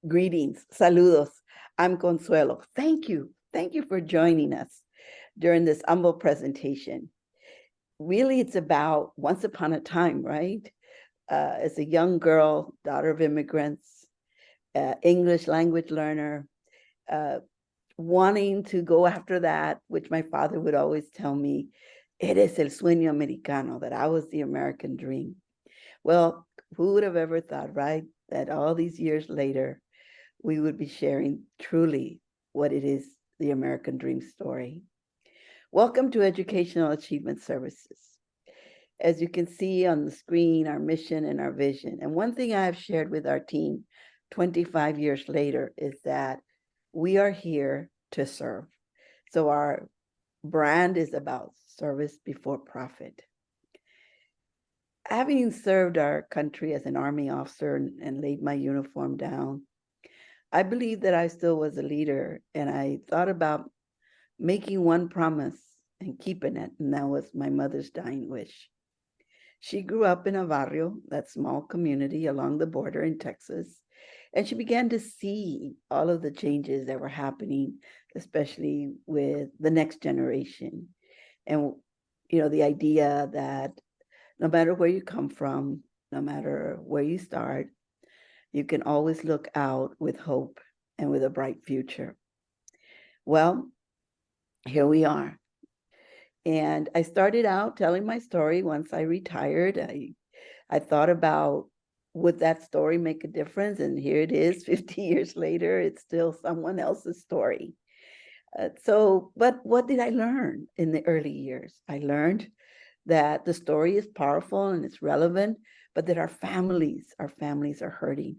Greetings, saludos. I'm Consuelo. Thank you. Thank you for joining us during this humble presentation. Really, it's about once upon a time, right? As a young girl, daughter of immigrants, English language learner, uh, wanting to go after that, which my father would always tell me, eres el sueño americano, that I was the American dream. Well, who would have ever thought, right, that all these years later, we would be sharing truly what it is, the American dream story. Welcome to Educational Achievement Services. As you can see on the screen, our mission and our vision. And one thing I have shared with our team 25 years later is that we are here to serve. So our brand is about service before profit. Having served our country as an Army officer and laid my uniform down, I believe that I still was a leader, and I thought about making one promise and keeping it, and that was my mother's dying wish. She grew up in a barrio, that small community along the border in Texas, and she began to see all of the changes that were happening, especially with the next generation. And, the idea that no matter where you come from, no matter where you start, you can always look out with hope and with a bright future. Well, here we are. And I started out telling my story once I retired. I thought about, would that story make a difference? And here it is, 50 years later, it's still someone else's story. But what did I learn in the early years? I learned that the story is powerful and it's relevant, but that our families are hurting.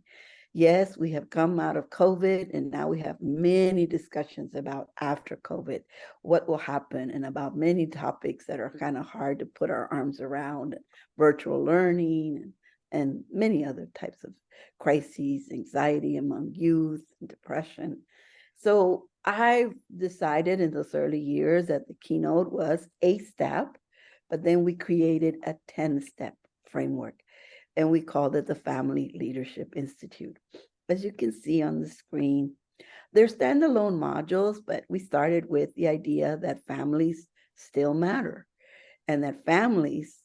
Yes, we have come out of COVID, and now we have many discussions about after COVID, what will happen, and about many topics that are kind of hard to put our arms around, virtual learning, and many other types of crises, anxiety among youth, and depression. So I decided in those early years that the keynote was a step, but then we created a 10-step framework, and we called it the Family Leadership Institute. As you can see on the screen, they're standalone modules, but we started with the idea that families still matter, and that families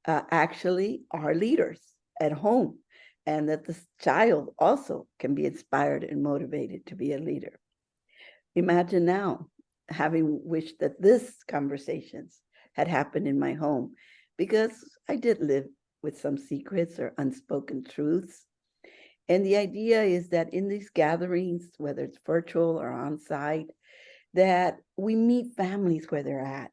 actually are leaders at home, and that the child also can be inspired and motivated to be a leader. Imagine now having wished that this conversations had happened in my home, because I did live with some secrets or unspoken truths. And the idea is that in these gatherings, whether it's virtual or on-site, that we meet families where they're at.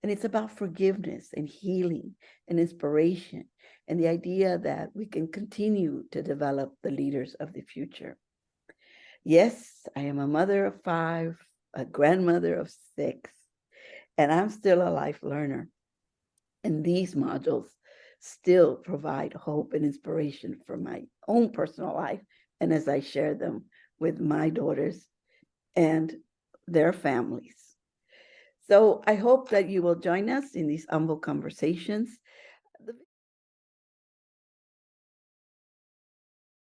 And it's about forgiveness and healing and inspiration, and the idea that we can continue to develop the leaders of the future. Yes, I am a mother of 5, a grandmother of 6, and I'm still a life learner. And these modules still provide hope and inspiration for my own personal life, and as I share them with my daughters and their families. So I hope that you will join us in these humble conversations.